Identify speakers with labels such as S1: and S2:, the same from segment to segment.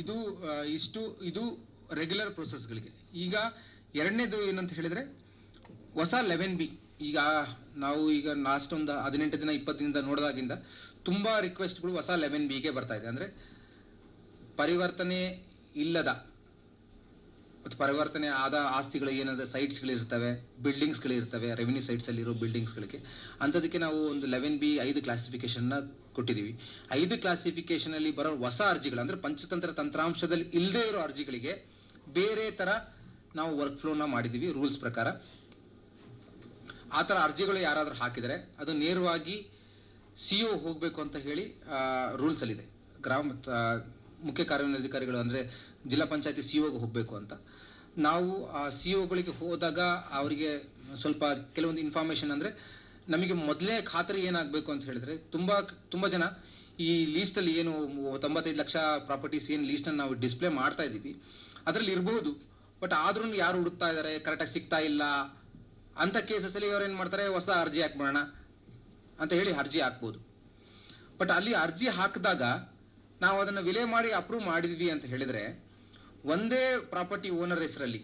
S1: ಇದು ಇದು ರೆಗ್ಯುಲರ್ ಪ್ರೊಸೆಸ್ಗಳಿಗೆ. ಈಗ ಎರಡನೇದು ಏನಂತ ಹೇಳಿದ್ರೆ ಹೊಸ 11B. ಈಗ ನಾವು ಲಾಸ್ಟ್ ಒಂದು 18 ದಿನ 20 ದಿನದಿಂದ ನೋಡಿದಾಗಿಂದ ತುಂಬಾ ರಿಕ್ವೆಸ್ಟ್ಗಳು ಹೊಸ 11Bಗೆ ಬರ್ತಾ ಇದೆ. ಅಂದ್ರೆ ಪರಿವರ್ತನೆ ಇಲ್ಲದ ಪರಿವರ್ತನೆ ಆದ ಆಸ್ತಿಗಳು ಏನಾದ್ರೆ ಸೈಟ್ಸ್ಗಳು ಇರ್ತವೆ, ಬಿಲ್ಡಿಂಗ್ಸ್ಗಳು ಇರ್ತವೆ, ರೆವಿನ್ಯೂ ಸೈಟ್ಸ್ ಅಲ್ಲಿ ಇರೋ ಬಿಲ್ಡಿಂಗ್ಸ್ಗಳಿಗೆ ಅಂತದಕ್ಕೆ ನಾವು ಒಂದು 11B 5 ಕ್ಲಾಸಿಫಿಕೇಶನ್ ನ ಕೊಟ್ಟಿದ್ದೀವಿ. 5 ಕ್ಲಾಸಿಫಿಕೇಶನ್ ಅಲ್ಲಿ ಬರೋ ಹೊಸ ಅರ್ಜಿಗಳು ಅಂದ್ರೆ ಪಂಚತಂತ್ರ ತಂತ್ರಾಂಶದಲ್ಲಿ ಇಲ್ಲದೆ ಇರೋ ಅರ್ಜಿಗಳಿಗೆ ಬೇರೆ ತರ ನಾವು ವರ್ಕ್ ಫ್ಲೋನ ಮಾಡಿದೀವಿ ರೂಲ್ಸ್ ಪ್ರಕಾರ. ಆ ತರ ಅರ್ಜಿಗಳು ಯಾರಾದ್ರೂ ಹಾಕಿದರೆ ಅದು ನೇರವಾಗಿ ಸಿಒ ಹೋಗ್ಬೇಕು ಅಂತ ಹೇಳಿ ರೂಲ್ಸ್ ಅಲ್ಲಿ ಇದೆ. ಮುಖ್ಯ ಕಾರ್ಯನಿರ್ವಹಣಾಧಿಕಾರಿಗಳು ಅಂದ್ರೆ ಜಿಲ್ಲಾ ಪಂಚಾಯತಿ ಸಿಒಗೆ ಹೋಗ್ಬೇಕು ಅಂತ. ನಾವು ಆ ಸಿಒಗಳಿಗೆ ಹೋದಾಗ ಅವರಿಗೆ ಸ್ವಲ್ಪ ಕೆಲವೊಂದು ಇನ್ಫಾರ್ಮೇಶನ್ ಅಂದ್ರೆ ನಮಗೆ ಮೊದಲೇ ಖಾತರಿ ಏನಾಗಬೇಕು ಅಂತ ಹೇಳಿದ್ರೆ ತುಂಬಾ ಜನ ಈ ಲೀಸ್ಟ್ ಅಲ್ಲಿ ಏನು 95 ಲಕ್ಷ ಪ್ರಾಪರ್ಟೀಸ್ ಏನು ಲೀಸ್ಟ್ ಅನ್ನು ನಾವು ಡಿಸ್ಪ್ಲೇ ಮಾಡ್ತಾ ಇದ್ದೀವಿ ಅದರಲ್ಲಿ ಇರಬಹುದು. ಬಟ್ ಆದ್ರೂ ಯಾರು ಹುಡುಕ್ತಾ ಇದ್ದಾರೆ, ಕರೆಕ್ಟಾಗಿ ಸಿಗ್ತಾ ಇಲ್ಲ ಅಂತ ಕೇಸಸ್ ಅಲ್ಲಿ ಅವ್ರು ಏನ್ ಮಾಡ್ತಾರೆ, ಹೊಸ ಅರ್ಜಿ ಹಾಕ್ಬೋಣ ಅಂತ ಹೇಳಿ ಅರ್ಜಿ ಹಾಕ್ಬೋದು. ಬಟ್ ಅಲ್ಲಿ ಅರ್ಜಿ ಹಾಕಿದಾಗ ನಾವು ಅದನ್ನ ವಿಲೇ ಮಾಡಿ ಅಪ್ರೂವ್ ಮಾಡಿದ್ವಿ ಅಂತ ಹೇಳಿದ್ರೆ ಒಂದೇ ಪ್ರಾಪರ್ಟಿ ಓನರ್ ಹೆಸರಲ್ಲಿ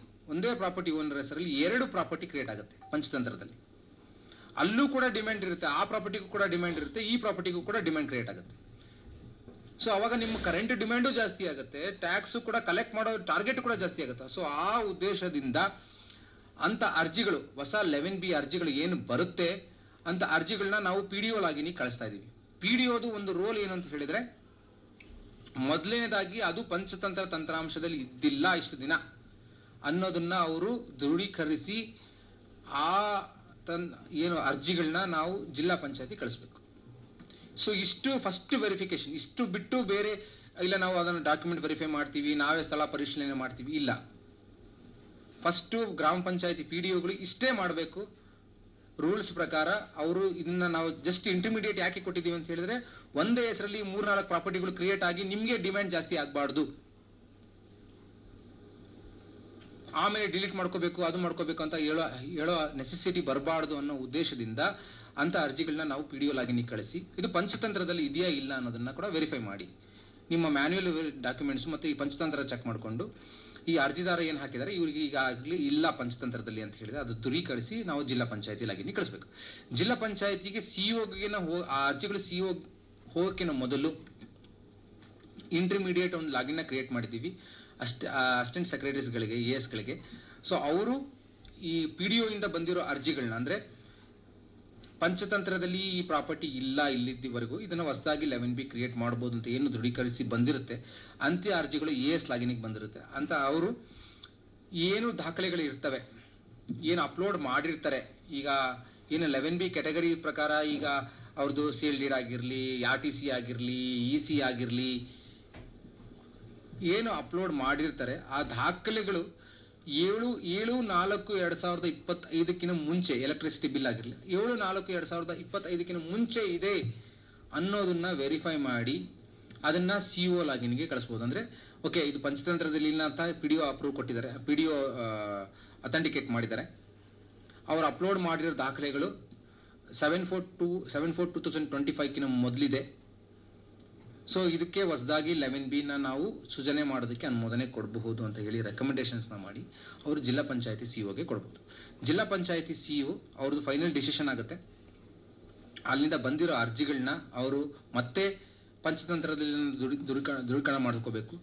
S1: 2 ಪ್ರಾಪರ್ಟಿ ಕ್ರಿಯೇಟ್ ಆಗುತ್ತೆ ಪಂಚತಂತ್ರದಲ್ಲಿ. ಅಲ್ಲೂ ಕೂಡ ಡಿಮ್ಯಾಂಡ್ ಇರುತ್ತೆ, ಆ ಪ್ರಾಪರ್ಟಿಗೂ ಕೂಡ ಡಿಮ್ಯಾಂಡ್ ಇರುತ್ತೆ, ಈ ಪ್ರಾಪರ್ಟಿಗೂ ಕೂಡ ಡಿಮ್ಯಾಂಡ್ ಕ್ರಿಯೇಟ್ ಆಗುತ್ತೆ. ಸೊ ಅವಾಗ ನಿಮ್ಮ ಕರೆಂಟ್ ಡಿಮ್ಯಾಂಡು ಜಾಸ್ತಿ ಆಗುತ್ತೆ, ಟ್ಯಾಕ್ಸ್ ಕೂಡ ಕಲೆಕ್ಟ್ ಮಾಡೋ ಟಾರ್ಗೆಟ್ ಕೂಡ ಜಾಸ್ತಿ ಆಗುತ್ತೆ. ಸೊ ಆ ಉದ್ದೇಶದಿಂದ ಅಂತ ಅರ್ಜಿಗಳು ಹೊಸ 11B ಅರ್ಜಿಗಳು ಏನು ಬರುತ್ತೆ ಅಂತ ಅರ್ಜಿಗಳನ್ನ ನಾವು PDO ಲಾಗಿನಿ ಕಳಿಸ್ತಾ ಇದೀವಿ. PDOದು ಒಂದು ರೋಲ್ ಏನು ಅಂತ ಹೇಳಿದ್ರೆ ಮೊದಲನೇದಾಗಿ ಅದು ಪಂಚತಂತ್ರ ತಂತ್ರಾಂಶದಲ್ಲಿ ಇದ್ದಿಲ್ಲ ಇಷ್ಟು ದಿನ ಅನ್ನೋದನ್ನ ಅವರು ದೃಢೀಕರಿಸಿ ಆ ಏನು ಅರ್ಜಿಗಳನ್ನ ನಾವು ಜಿಲ್ಲಾ ಪಂಚಾಯತಿ ಕಳಿಸ್ಬೇಕು. ಸೊ ಇಷ್ಟು ಫಸ್ಟ್ ವೆರಿಫಿಕೇಶನ್. ಇಷ್ಟು ಬಿಟ್ಟು ಬೇರೆ ಇಲ್ಲ ನಾವು ಅದನ್ನು ಡಾಕ್ಯುಮೆಂಟ್ ವೆರಿಫೈ ಮಾಡ್ತೀವಿ, ನಾವೇ ಸ್ಥಳ ಪರಿಶೀಲನೆ ಮಾಡ್ತೀವಿ, ಇಲ್ಲ. ಫಸ್ಟ್ ಗ್ರಾಮ ಪಂಚಾಯತಿ PDOಗಳು ಇಷ್ಟೇ ಮಾಡಬೇಕು ರೂಲ್ಸ್ ಪ್ರಕಾರ. ಅವರು ಇದನ್ನ ನಾವು ಜಸ್ಟ್ ಇಂಟರ್ಮೀಡಿಯೇಟ್ ಯಾಕೆ ಕೊಟ್ಟಿದ್ದೀವಿ ಅಂತ ಹೇಳಿದ್ರೆ ಒಂದೇ ಹೆಸರಲ್ಲಿ 3-4 ಪ್ರಾಪರ್ಟಿಗಳು ಕ್ರಿಯೇಟ್ ಆಗಿ ನಿಮ್ಗೆ ಡಿಮ್ಯಾಂಡ್ ಜಾಸ್ತಿ ಆಗಬಾರ್ದು, ಆಮೇಲೆ ಡಿಲೀಟ್ ಮಾಡ್ಕೋಬೇಕು ಅದು ಮಾಡ್ಕೋಬೇಕು ಅಂತ ಹೇಳೋ ನೆಸೆಸಿಟಿ ಬರಬಾರ್ದು ಅನ್ನೋ ಉದ್ದೇಶದಿಂದ ಅಂತ ಅರ್ಜಿಗಳನ್ನ ನಾವು PDO ಲಾಗಿನಿ ಕಳಿಸಿ ಇದು ಪಂಚತಂತ್ರದಲ್ಲಿ ಇದೆಯಾ ಇಲ್ಲ ಅನ್ನೋದನ್ನ ಕೂಡ ವೆರಿಫೈ ಮಾಡಿ ನಿಮ್ಮ ಮ್ಯಾನ್ಯುಯಲ್ ಡಾಕ್ಯುಮೆಂಟ್ಸ್ ಮತ್ತೆ ಈ ಪಂಚತಂತ್ರ ಚೆಕ್ ಮಾಡಿಕೊಂಡು ಈ ಅರ್ಜಿದಾರ ಏನ್ ಹಾಕಿದ್ದಾರೆ ಇವ್ರಿಗೆ ಈಗಾಗಲೇ ಇಲ್ಲ ಪಂಚತಂತ್ರದಲ್ಲಿ ಅಂತ ಹೇಳಿದ್ರೆ ಅದು ದೃಢೀಕರಿಸಿ ನಾವು ಜಿಲ್ಲಾ ಪಂಚಾಯತಿ ಲಾಗಿನಿ ಕಳಿಸ್ಬೇಕು. ಜಿಲ್ಲಾ ಪಂಚಾಯತಿಗೆ ಸಿಇಒಗೆ ಆ ಅರ್ಜಿಗಳು ಸಿಇಒ ಹೋಗಕ್ಕಿಂತ ಮೊದಲು ಇಂಟರ್ಮೀಡಿಯೇಟ್ ಒಂದು ಲಾಗಿನ್ ಕ್ರಿಯೇಟ್ ಮಾಡಿದ್ದೀವಿ ಅಸಿಸ್ಟೆಂಟ್ ಸೆಕ್ರೆಟರೀಸ್ಗಳಿಗೆ, ASಗಳಿಗೆ. ಸೊ ಅವರು ಈ PDO ಇಂದ ಬಂದಿರೋ ಅರ್ಜಿಗಳನ್ನ ಅಂದ್ರೆ ಪಂಚತಂತ್ರದಲ್ಲಿ ಈ ಪ್ರಾಪರ್ಟಿ ಇಲ್ಲ ಇಲ್ಲಿವರೆಗೂ ಇದನ್ನ ಹೊಸದಾಗಿ 11B ಕ್ರಿಯೇಟ್ ಮಾಡಬಹುದು ಅಂತ ಏನು ದೃಢೀಕರಿಸಿ ಬಂದಿರುತ್ತೆ ಅಂತ್ಯ ಅರ್ಜಿಗಳು AS ಲಾಗಿನಿಗೆ ಬಂದಿರುತ್ತೆ ಅಂತ ಅವರು ಏನು ದಾಖಲೆಗಳು ಇರ್ತವೆ ಏನು ಅಪ್ಲೋಡ್ ಮಾಡಿರ್ತಾರೆ. ಈಗ ಏನು 11B ಕ್ಯಾಟಗರಿ ಪ್ರಕಾರ ಈಗ ಅವ್ರದ್ದು ಸೇಲ್ ಡೀಡ್ ಆಗಿರ್ಲಿ, RTC ಆಗಿರ್ಲಿ, EC ಆಗಿರ್ಲಿ ಏನು ಅಪ್ಲೋಡ್ ಮಾಡಿರ್ತಾರೆ ಆ ದಾಖಲೆಗಳು 7/4/2025 ಮುಂಚೆ ಎಲೆಕ್ಟ್ರಿಸಿಟಿ ಬಿಲ್ ಆಗಿರಲಿ 7/4/2025 ಮುಂಚೆ ಇದೆ ಅನ್ನೋದನ್ನ ವೆರಿಫೈ ಮಾಡಿ ಅದನ್ನ CO ಲಾಗಿನ್ಗೆ ಕಳಿಸಬಹುದು. ಅಂದ್ರೆ ಓಕೆ ಇದು ಪಂಚತಂತ್ರದಲ್ಲಿ ಇಲ್ಲ ಅಂತ PDO ಅಪ್ರೂವ್ ಕೊಟ್ಟಿದ್ದಾರೆ, PDO ಅಥೆಂಟಿಕೇಟ್ ಮಾಡಿದ್ದಾರೆ. ಅವರು ಅಪ್ಲೋಡ್ ಮಾಡಿರೋ ದಾಖಲೆಗಳು 7/4/2025 ಮೊದಲಿದೆ. ಸೊ ಇದಕ್ಕೆ ಹೊಸದಾಗಿ 11B ನಾವು ಸೃಜನೆ ಮಾಡೋದಕ್ಕೆ ಅನುಮೋದನೆ ಕೊಡಬಹುದು ಅಂತ ಹೇಳಿ ರೆಕಮೆಂಡೇಶನ್ಸ್ ಮಾಡಿ ಅವರು ಜಿಲ್ಲಾ ಪಂಚಾಯತಿ ಸಿಇಒಗೆ ಕೊಡಬಹುದು. ಜಿಲ್ಲಾ ಪಂಚಾಯತಿ ಸಿಇಒ ಅವ್ರದ್ದು ಫೈನಲ್ ಡಿಸಿಷನ್ ಆಗುತ್ತೆ. ಅಲ್ಲಿಂದ ಬಂದಿರೋ ಅರ್ಜಿಗಳನ್ನ ಅವರು ಮತ್ತೆ ಪಂಚತಂತ್ರದಲ್ಲಿ ದೃಢೀಕರಣ ಮಾಡ್ಕೋಬೇಕು.